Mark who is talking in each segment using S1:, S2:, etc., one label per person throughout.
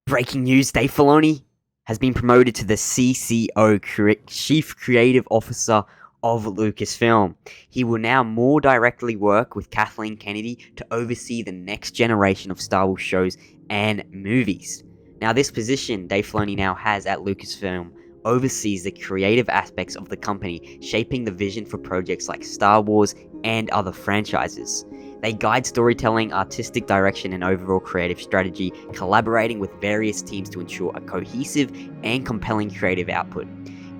S1: Breaking news, Dave Filoni has been promoted to the CCO, Chief Creative Officer of Lucasfilm. He will now more directly work with Kathleen Kennedy to oversee the next generation of Star Wars shows and movies. Now, this position Dave Filoni now has at Lucasfilm oversees the creative aspects of the company, shaping the vision for projects like Star Wars and other franchises. They guide storytelling, artistic direction, and overall creative strategy, collaborating with various teams to ensure a cohesive and compelling creative output.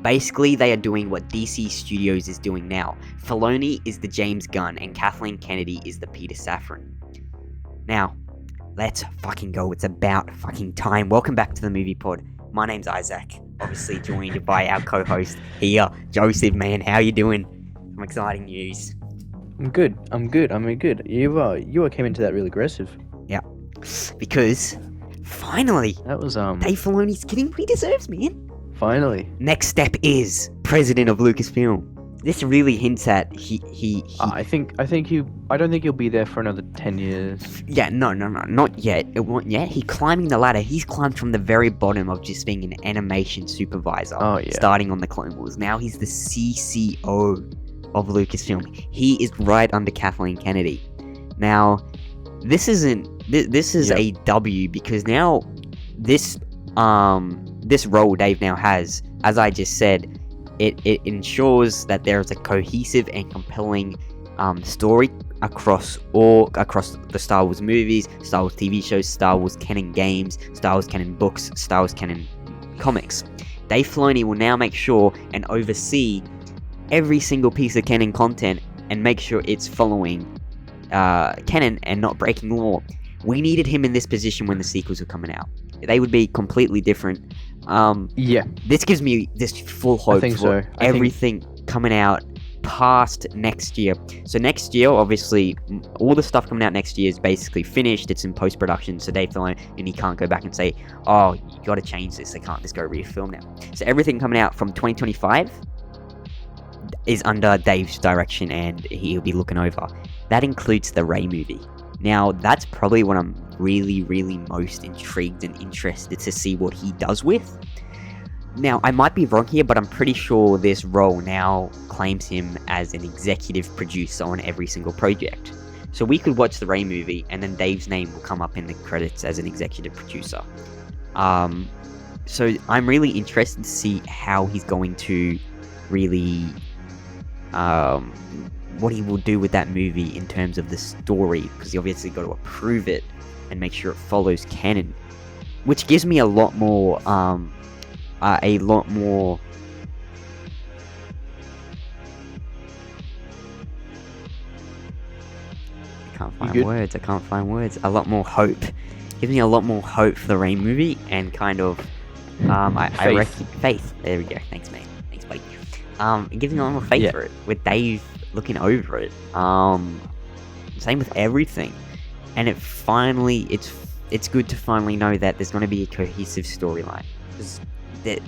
S1: Basically, they are doing what DC Studios is doing now. Filoni is the James Gunn, and Kathleen Kennedy is the Peter Safran. Now, let's fucking go. It's about fucking time. Welcome back to the Movie Pod. My name's Isaac, obviously joined by our co-host here, Joseph. Man, how you doing? Some exciting news.
S2: I'm good. You came into that real aggressive.
S1: Yeah, because finally,
S2: That was
S1: Dave Filoni's getting what he deserves, man.
S2: finally.
S1: Next step is president of Lucasfilm. This really hints at he
S2: I don't think he'll be there for another 10 years.
S1: Yeah, no, not yet. It won't yet. He's climbing the ladder. He's climbed from the very bottom of just being an animation supervisor.
S2: Oh, yeah.
S1: Starting on the Clone Wars. Now he's the CCO of Lucasfilm. He is right under Kathleen Kennedy. Now, this is a W, because now this role Dave now has, as I just said, it ensures that there is a cohesive and compelling story across the Star Wars movies, Star Wars TV shows, Star Wars canon games, Star Wars canon books, Star Wars canon comics. Dave Filoni will now make sure and oversee every single piece of canon content and make sure it's following canon and not breaking law. We needed him in this position when the sequels were coming out. They would be completely different. This gives me this full hope for everything coming out past next year. So next year, obviously, all the stuff coming out next year is basically finished. It's in post-production, so Dave Filoni, and he can't go back and say, oh, you gotta change this. They can't just go refilm now. So everything coming out from 2025 is under Dave's direction, and he'll be looking over. That includes the Rey movie. Now, that's probably what I'm really, really most intrigued and interested to see what he does with. Now, I might be wrong here, but I'm pretty sure this role now claims him as an executive producer on every single project. So we could watch the Rey movie, and then Dave's name will come up in the credits as an executive producer. So I'm really interested to see how he's going to really what he will do with that movie in terms of the story, because he obviously got to approve it and make sure it follows canon, which gives me a lot more I can't find words. A lot more hope. Gives me a lot more hope for the Rey movie, and kind of I reckon faith. There we go. Thanks, mate. Thanks, buddy. It gives me a lot more faith for it, with Dave looking over it. Same with everything, and it's good to finally know that there's going to be a cohesive storyline. Because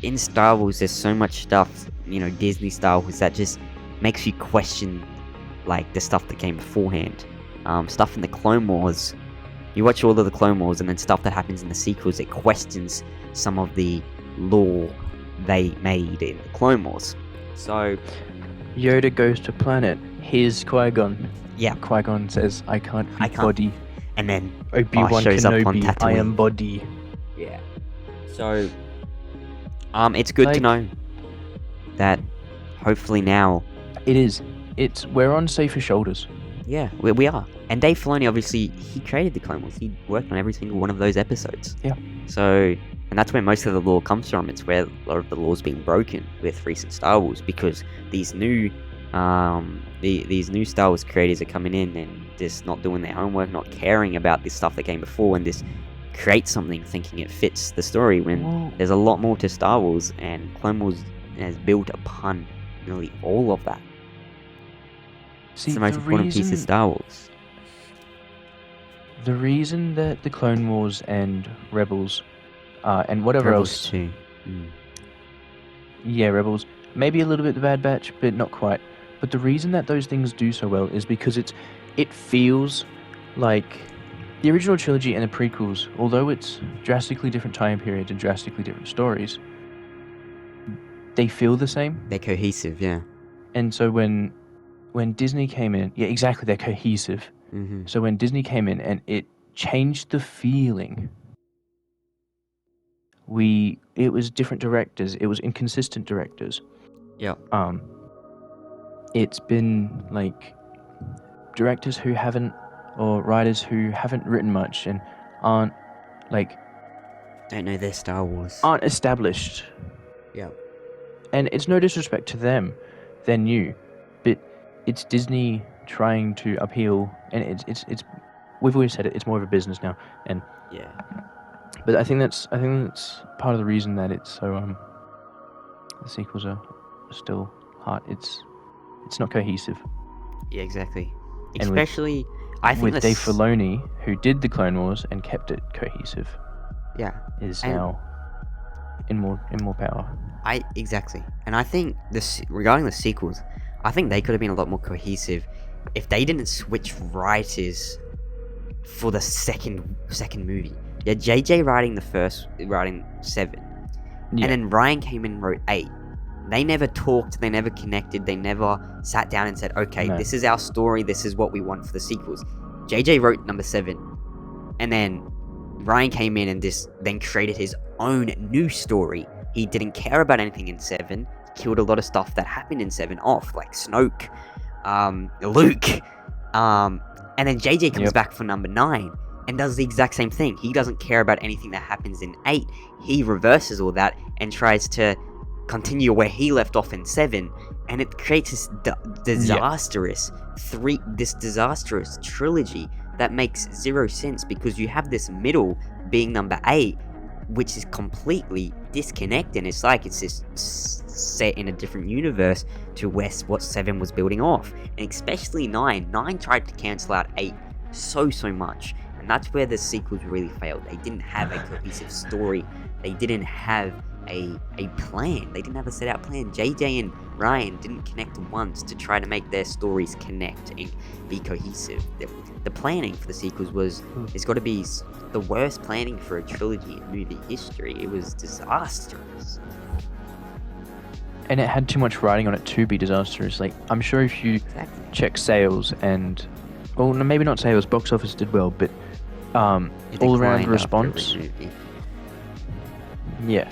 S1: in Star Wars, there's so much stuff, Disney Star Wars, that just makes you question, like, the stuff that came beforehand. Stuff in the Clone Wars. You watch all of the Clone Wars, and then stuff that happens in the sequels, it questions some of the lore they made in the Clone Wars. So
S2: Yoda goes to planet. Here's Qui-Gon.
S1: Yeah.
S2: Qui-Gon says, I can't be body.
S1: And then
S2: Obi-Wan
S1: shows up on
S2: Kenobi,
S1: Tatooine.
S2: I am body.
S1: Yeah. So it's good to know that hopefully now
S2: we're on safer shoulders.
S1: Yeah, we are. And Dave Filoni, obviously, he created the Clone Wars. He worked on every single one of those episodes.
S2: Yeah.
S1: So, and that's where most of the lore comes from. It's where a lot of the lore's being broken with recent Star Wars, because these new Star Wars creators are coming in and just not doing their homework, not caring about this stuff that came before, and just create something thinking it fits the story, when there's a lot more to Star Wars, and Clone Wars has built upon nearly all of that.
S2: See,
S1: it's the most important piece of Star Wars.
S2: The reason that the Clone Wars and Rebels, and whatever else...
S1: too.
S2: Yeah, Rebels. Maybe a little bit the Bad Batch, but not quite. But the reason that those things do so well is because it feels like the original trilogy and the prequels, although it's drastically different time periods and drastically different stories, they feel the same.
S1: They're cohesive, yeah.
S2: And so when Disney came in, yeah, exactly, they're cohesive.
S1: Mm-hmm.
S2: So when Disney came in and it changed the feeling, it was different directors, it was inconsistent directors.
S1: Yeah.
S2: It's been like directors who haven't, or writers who haven't written much and aren't like
S1: Don't know their Star Wars.
S2: aren't established.
S1: Yeah.
S2: And it's no disrespect to them, they're new, but it's Disney trying to appeal, and it's we've always said it, it's more of a business now, and
S1: Yeah.
S2: but I think that's part of the reason that it's so the sequels are still hard. It's not cohesive.
S1: Yeah, exactly.
S2: And with-
S1: Especially, I think
S2: with
S1: that's...
S2: Dave Filoni, who did the Clone Wars and kept it cohesive,
S1: Yeah.
S2: is
S1: And-
S2: now in more power.
S1: Exactly. And I think regarding the sequels, I think they could have been a lot more cohesive if they didn't switch writers for the second movie. Yeah, JJ writing 7,
S2: Yeah.
S1: and then Ryan came in and wrote 8. They never talked, they never connected, they never sat down and said, okay,
S2: No.
S1: this is our story, this is what we want for the sequels. JJ wrote number 7, and then Ryan came in and then created his own new story. He didn't care about anything in 7, killed a lot of stuff that happened in 7 off, like Snoke, Luke, and then JJ comes back for number 9 and does the exact same thing. He doesn't care about anything that happens in 8. He reverses all that and tries to continue where he left off in 7, and it creates this disastrous trilogy that makes zero sense, because you have this middle being number 8, which is completely disconnected. It's like it's just set in a different universe to what 7 was building off, and especially 9 tried to cancel out 8 so much, and that's where the sequels really failed. They didn't have a cohesive story, they didn't have a plan, they didn't have a set out plan. JJ and Ryan didn't connect once to try to make their stories connect and be cohesive. The planning for the sequels it's got to be the worst planning for a trilogy in movie history. It was disastrous.
S2: And it had too much writing on it to be disastrous. Like, I'm sure if you check sales and, well, no, maybe not sales, box office did well, but all around response. Yeah,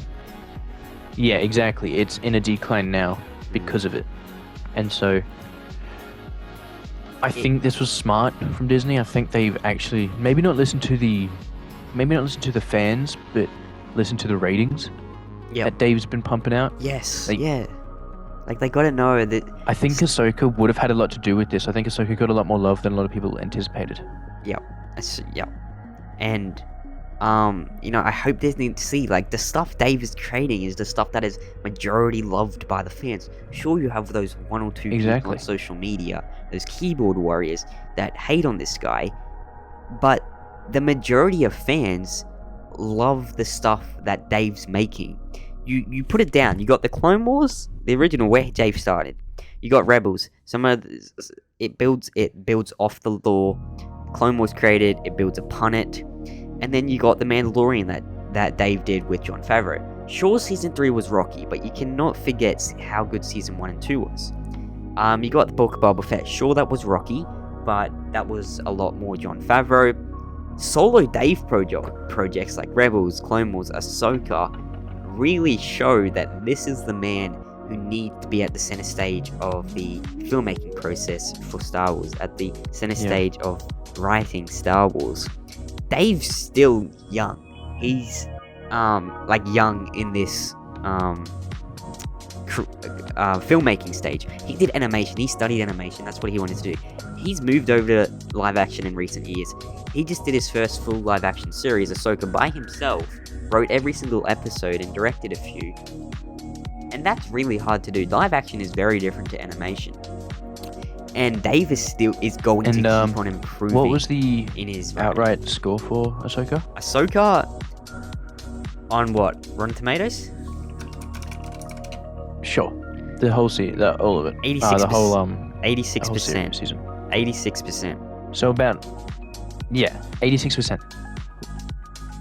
S2: exactly. It's in a decline now because of it. And so I think this was smart from Disney. I think they've actually maybe not listened to the fans, but listen to the ratings that Dave's been pumping out.
S1: Yes. Like, they gotta know that...
S2: I think Ahsoka would have had a lot to do with this. I think Ahsoka got a lot more love than a lot of people anticipated.
S1: Yep. And, I hope Disney to see, like, the stuff Dave is creating is the stuff that is majority loved by the fans. Sure, you have those one or two people on social media, those keyboard warriors that hate on this guy, but the majority of fans love the stuff that Dave's making. You put it down. You got the Clone Wars, the original where Dave started. You got Rebels. It builds off the lore. Clone Wars created. It builds upon it, and then you got the Mandalorian that Dave did with Jon Favreau. Sure, season 3 was rocky, but you cannot forget how good season 1 and 2 was. You got the Book of Boba Fett. Sure, that was rocky, but that was a lot more Jon Favreau. Solo Dave projects like Rebels, Clone Wars, Ahsoka really show that this is the man who needs to be at the center stage of the filmmaking process for Star Wars, at the center stage of writing Star Wars. Dave's still young. He's young in this filmmaking stage. He did animation. He studied animation. That's what he wanted to do. He's moved over to live action in recent years. He just did his first full live action series, Ahsoka, by himself, wrote every single episode and directed a few. And that's really hard to do. Live action is very different to animation. And Dave is going to keep on improving.
S2: What was the
S1: in his
S2: outright score for Ahsoka?
S1: Ahsoka on what? Rotten Tomatoes?
S2: Sure. The whole season, all of it.
S1: 86%.
S2: The whole
S1: 86%.
S2: season.
S1: 86%.
S2: So about Yeah, 86%.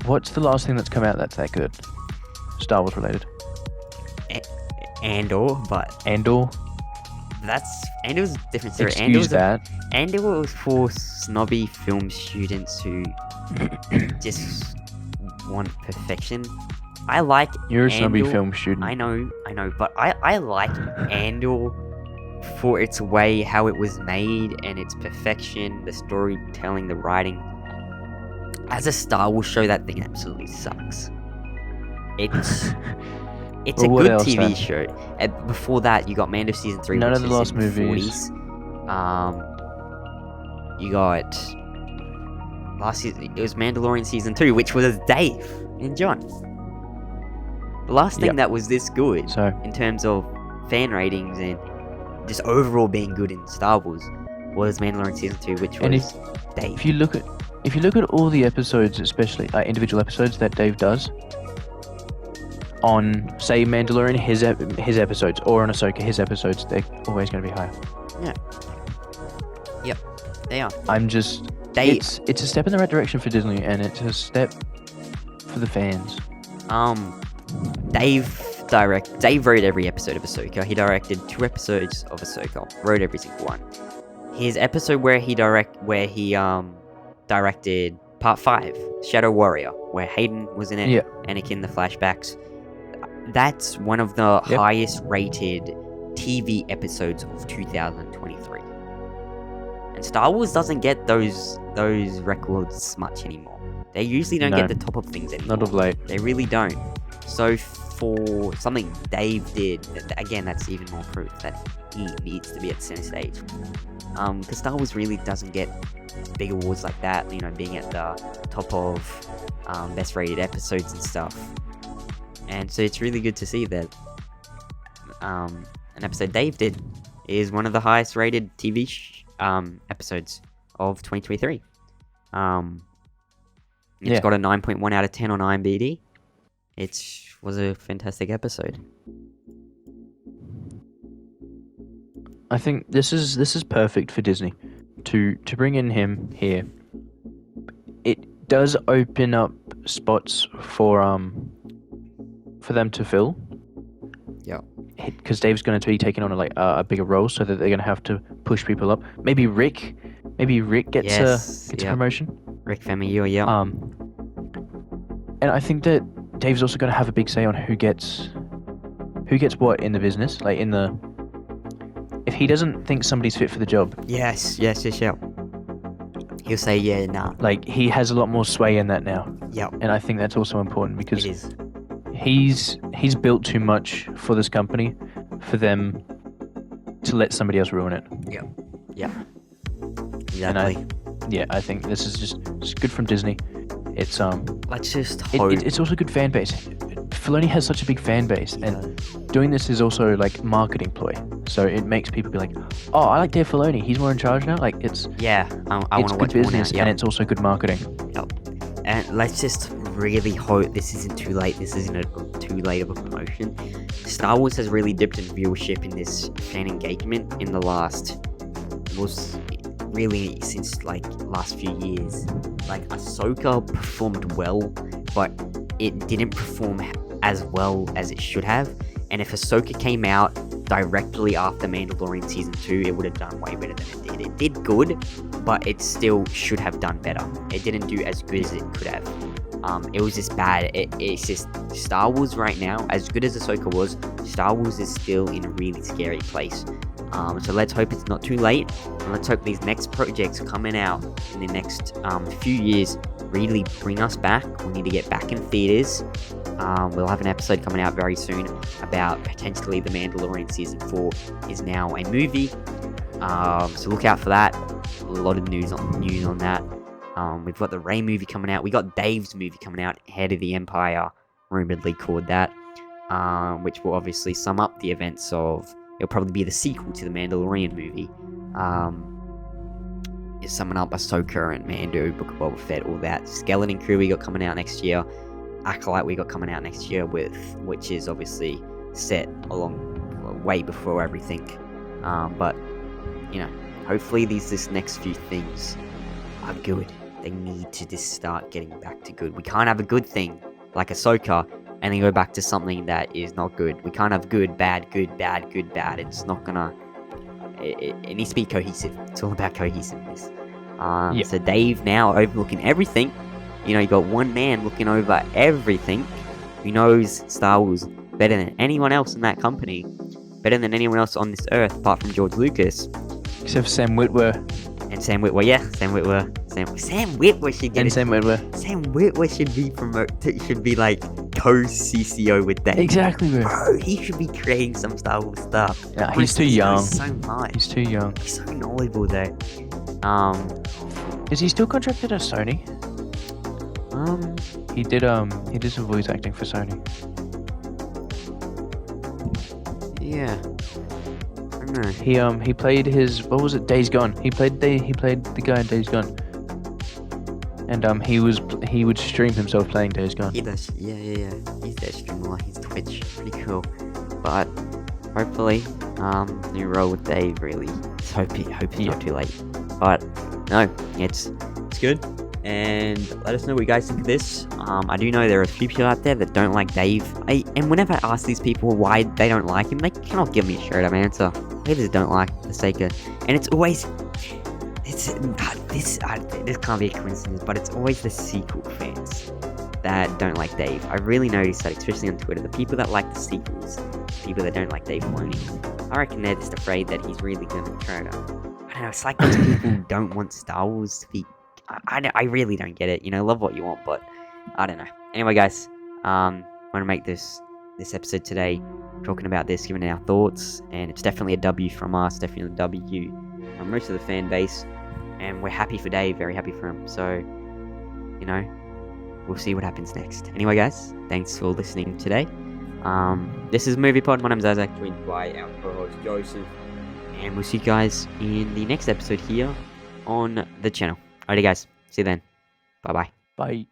S2: What's the last thing that's come out that's that good? Star Wars related.
S1: Andor, but
S2: Andor.
S1: Andor's a different story.
S2: Excuse that.
S1: Andor was for snobby film students who just want perfection. I like
S2: You're a
S1: Andor.
S2: snobby film student.
S1: I know, but I like Andor for its way, how it was made, and its perfection, the storytelling, the writing. As a Star Wars show, that thing absolutely sucks. It's a
S2: Well, what
S1: good
S2: else,
S1: TV
S2: then?
S1: show. And before that, you got Mando season 3,
S2: None
S1: which
S2: of the
S1: is
S2: last
S1: in the
S2: movies.
S1: 40s. You got last season. It was Mandalorian season 2, which was Dave and John. The last thing
S2: Yep.
S1: that was this good
S2: So,
S1: in terms of fan ratings and just overall being good in Star Wars was Mandalorian season 2, which
S2: And
S1: was Dave.
S2: if you look at all the episodes, especially individual episodes that Dave does on, say, Mandalorian, his episodes, or on Ahsoka, his episodes, they're always going to be higher.
S1: Yep, they are.
S2: It's a step in the right direction for Disney, and it's a step for the fans.
S1: Dave wrote every episode of Ahsoka. He directed 2 episodes of Ahsoka. Wrote every single one. His episode where he directed part 5, Shadow Warrior, where Hayden was in it.
S2: Yeah.
S1: Anakin, the flashbacks. That's one of the highest rated TV episodes of 2023. And Star Wars doesn't get those records much anymore. They usually don't get the top of things anymore.
S2: Not of late.
S1: They really don't. So for something Dave did, again, that's even more proof that he needs to be at center stage. Because Star Wars really doesn't get big awards like that, being at the top of best rated episodes and stuff. And so it's really good to see that an episode Dave did is one of the highest rated TV episodes of 2023. It's got a 9.1 out of 10 on IMDb. It was a fantastic episode.
S2: I think this is perfect for Disney to bring in him here. It does open up spots for them to fill.
S1: Yeah.
S2: Because Dave's going to be taking on a bigger role, so that they're going to have to push people up. Maybe Rick gets a promotion.
S1: Rick Famuyiwa, yeah.
S2: And I think that Dave's also going to have a big say on who gets what in the business, if he doesn't think somebody's fit for the job.
S1: Yes. He'll say, yeah, nah.
S2: He has a lot more sway in that now.
S1: Yep.
S2: And I think that's also important because
S1: It is.
S2: he's built too much for this company for them to let somebody else ruin it.
S1: Yep. Exactly.
S2: And I think this is just good from Disney. It's
S1: Let's just hope.
S2: it's also a good fan base. Filoni has such a big fan base, and doing this is also marketing ploy. So it makes people be like, "Oh, I like Dave Filoni. He's more in charge now." I want to
S1: watch
S2: good
S1: more
S2: business,
S1: now.
S2: and it's also good marketing.
S1: Yep. And let's just really hope this isn't too late. This isn't too late of a promotion. Star Wars has really dipped in viewership in this fan engagement in the last, really since last few years. Ahsoka performed well, but it didn't perform as well as it should have. And if Ahsoka came out directly after Mandalorian season 2, it would have done way better than it did. It did good, but it still should have done better. It didn't do as good as it could have. It was just bad. It's just Star Wars right now, as good as Ahsoka was, Star Wars is still in a really scary place. So let's hope it's not too late, and let's hope these next projects coming out in the next few years really bring us back. We need to get back in theaters. We'll have an episode coming out very soon about potentially The Mandalorian season 4 is now a movie. So look out for that. A lot of news on that. We've got the Rey movie coming out. We got Dave's movie coming out, Head of the Empire, rumoredly called that, which will obviously sum up the events of. It'll probably be the sequel to the Mandalorian movie. Is summing up Ahsoka and Mando, Book of Boba Fett, all that. Skeleton Crew we got coming out next year. Acolyte we got coming out next year, which is obviously set way before everything. But hopefully these next few things are good. they need to just start getting back to good. We can't have a good thing like Ahsoka and then go back to something that is not good. We can't have good, bad, good, bad, good, bad. It's not gonna... It needs to be cohesive. It's all about cohesiveness. So Dave now overlooking everything. You know, you got one man looking over everything who knows Star Wars better than anyone else in that company. Better than anyone else on this earth apart from George Lucas.
S2: Except for Sam Witwer.
S1: And Sam Witwer, yeah. Sam Witwer should get
S2: And
S1: it.
S2: Sam Witwer.
S1: Sam Witwer should be should be like co-CCO with Dave.
S2: Exactly, bro.
S1: Bro, he should be creating some Star Wars stuff.
S2: Yeah, he's too young.
S1: So much.
S2: He's too young.
S1: He's so knowledgeable though.
S2: Is he still contracted at Sony? He did some voice acting for Sony.
S1: Yeah. I don't know.
S2: He played what was it? Days Gone. He played the guy in Days Gone. And he would stream himself playing Days Gone.
S1: He does. Yeah. He's there streaming a lot. He's Twitch. Pretty cool. But hopefully, new role with Dave. Really. Just hope it's not too late. But no, it's good. And let us know what you guys think of this. I do know there are a few people out there that don't like Dave. And whenever I ask these people why they don't like him, they cannot give me a straight up answer. They just don't like the sake of... And it's always... this can't be a coincidence, but it's always the sequel fans that don't like Dave. I really noticed that, especially on Twitter. The people that like the sequels, people that don't like Dave Filoni, I reckon they're just afraid that he's really going to try to... I don't know, it's like those people who don't want Star Wars to be... I really don't get it. You know, love what you want, but I don't know. Anyway, guys, want to make this episode today talking about this, giving our thoughts, and it's definitely a W from us, definitely a W from most of the fan base, and we're happy for Dave, very happy for him. So, you know, we'll see what happens next. Anyway, guys, thanks for listening today. This is Movie Pod. My name's Isaac, joined by our co-host Joseph, and we'll see you guys in the next episode here on the channel. Alrighty, guys. See you then. Bye-bye.
S2: Bye.